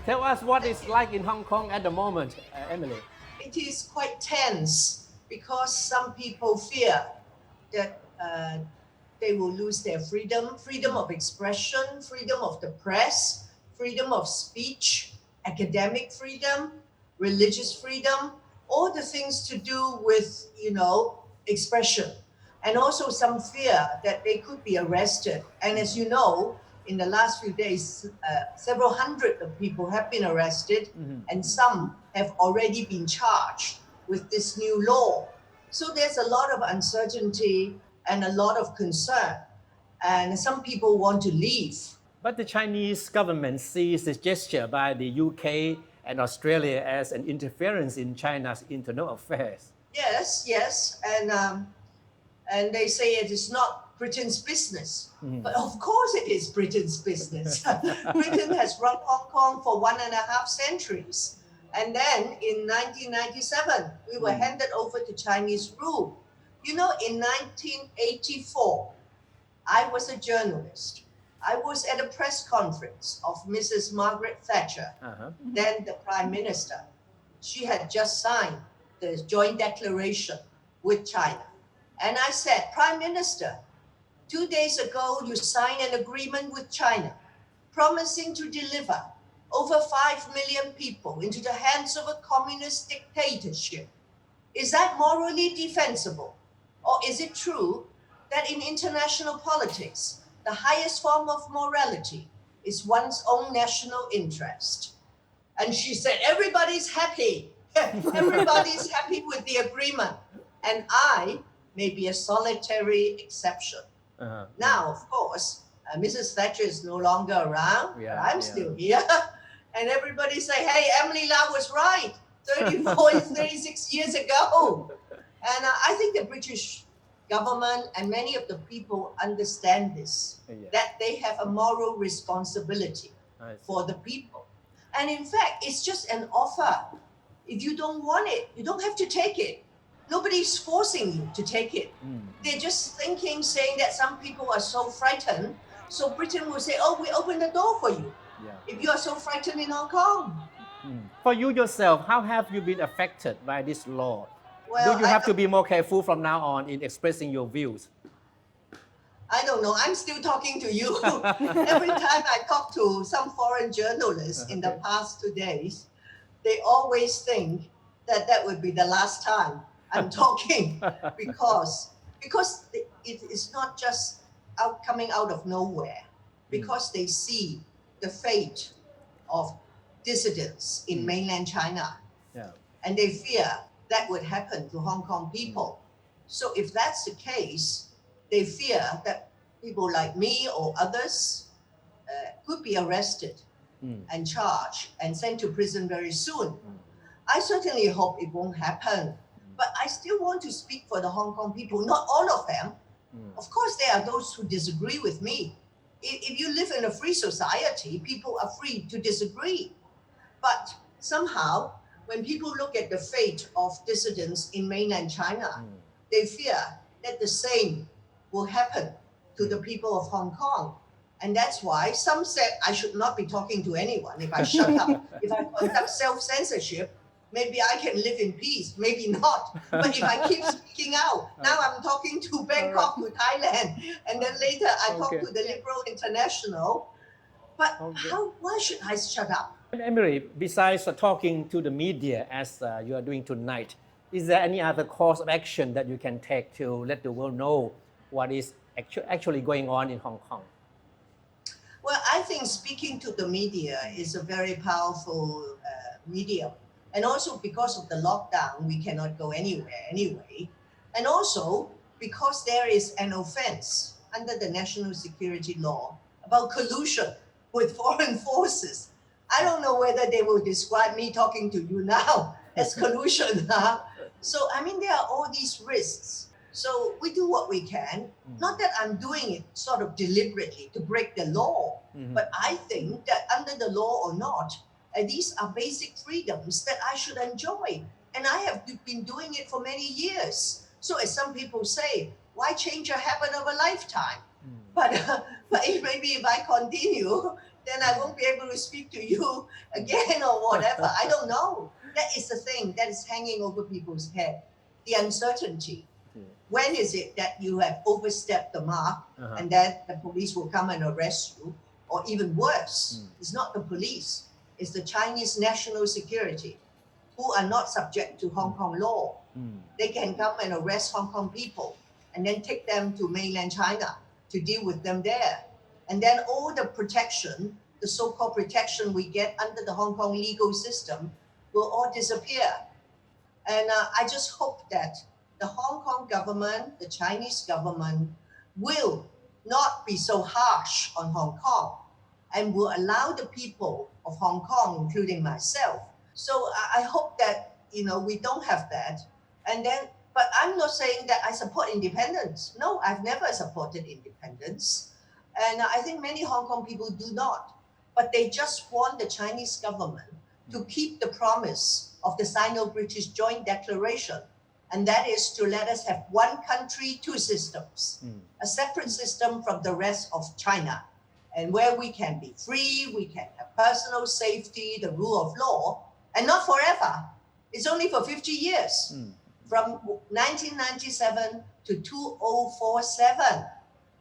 Tell us what it's like in Hong Kong at the moment, Emily. It is quite tense because some people fear that they will lose their freedom of expression, freedom of the press, freedom of speech, academic freedom, religious freedom, all the things to do with, expression. And also some fear that they could be arrested. And as you know, in the last few days, several hundred of people have been arrested, and some have already been charged with this new law. So there's a lot of uncertainty and a lot of concern. And some people want to leave. But the Chinese government sees this gesture by the UK and Australia as an interference in China's internal affairs. Yes. And they say it is not Britain's business. But of course it is Britain's business. Britain has run Hong Kong for 1.5 centuries. And then in 1997, we were handed over to Chinese rule. In 1984, I was a journalist. I was at a press conference of Mrs. Margaret Thatcher, then the Prime Minister. She had just signed the joint declaration with China. And I said, Prime Minister, 2 days ago, you signed an agreement with China, promising to deliver over 5 million people into the hands of a communist dictatorship. Is that morally defensible? Or is it true that in international politics, the highest form of morality is one's own national interest? And she said, everybody's happy. Everybody's happy with the agreement. And I may be a solitary exception. Now, of course, Mrs. Thatcher is no longer around, but I'm still here. And everybody say, hey, Emily Lau was right 36 years ago. And I think the British government and many of the people understand this, that they have a moral responsibility for the people. And in fact, it's just an offer. If you don't want it, you don't have to take it. Nobody's forcing you to take it. They're just saying that some people are so frightened. So Britain will say, oh, we open the door for you. If you are so frightened in Hong Kong. For you yourself, how have you been affected by this law? Well, Do you have to be more careful from now on in expressing your views? I don't know. I'm still talking to you. Every time I talk to some foreign journalists in the past 2 days, they always think that would be the last time I'm talking because it is not just coming out of nowhere, because they see the fate of dissidents in mainland China. And they fear that would happen to Hong Kong people. So if that's the case, they fear that people like me or others could be arrested and charged and sent to prison very soon. I certainly hope it won't happen. But I still want to speak for the Hong Kong people, not all of them. Of course, there are those who disagree with me. If you live in a free society, people are free to disagree. But somehow, when people look at the fate of dissidents in mainland China, they fear that the same will happen to the people of Hong Kong. And that's why some said I should not be talking to anyone if I shut up. If I conduct self-censorship, maybe I can live in peace, maybe not. But if I keep speaking out, now I'm talking to Bangkok, to Thailand, and then later I talk to the Liberal International. But why should I shut up? Emily, besides talking to the media as you are doing tonight, is there any other course of action that you can take to let the world know what is actually going on in Hong Kong? Well, I think speaking to the media is a very powerful medium. And also because of the lockdown, we cannot go anywhere anyway. And also because there is an offense under the national security law about collusion with foreign forces. I don't know whether they will describe me talking to you now as collusion. So, there are all these risks. So we do what we can. Not that I'm doing it sort of deliberately to break the law, but I think that under the law or not, these are basic freedoms that I should enjoy. And I have been doing it for many years. So as some people say, why change a habit of a lifetime? But maybe if I continue, then I won't be able to speak to you again or whatever. I don't know. That is the thing that is hanging over people's head, the uncertainty. When is it that you have overstepped the mark and then the police will come and arrest you? Or even worse, it's not the police, it's the Chinese national security who are not subject to Hong Kong law. They can come and arrest Hong Kong people and then take them to mainland China to deal with them there. And then all the protection, the so-called protection we get under the Hong Kong legal system will all disappear. And I just hope that the Hong Kong government, the Chinese government will not be so harsh on Hong Kong and will allow the people of Hong Kong, including myself. So I hope that, we don't have that. And then, but I'm not saying that I support independence. No, I've never supported independence. And I think many Hong Kong people do not. But they just want the Chinese government to keep the promise of the Sino-British Joint Declaration. And that is to let us have one country, two systems, a separate system from the rest of China, and where we can be free, we can have personal safety, the rule of law, and not forever. It's only for 50 years, from 1997 to 2047.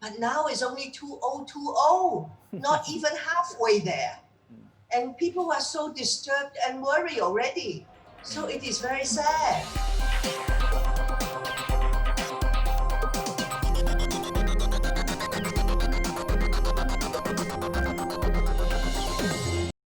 But now it's only 2020, not even halfway there. And people are so disturbed and worried already. So it is very sad.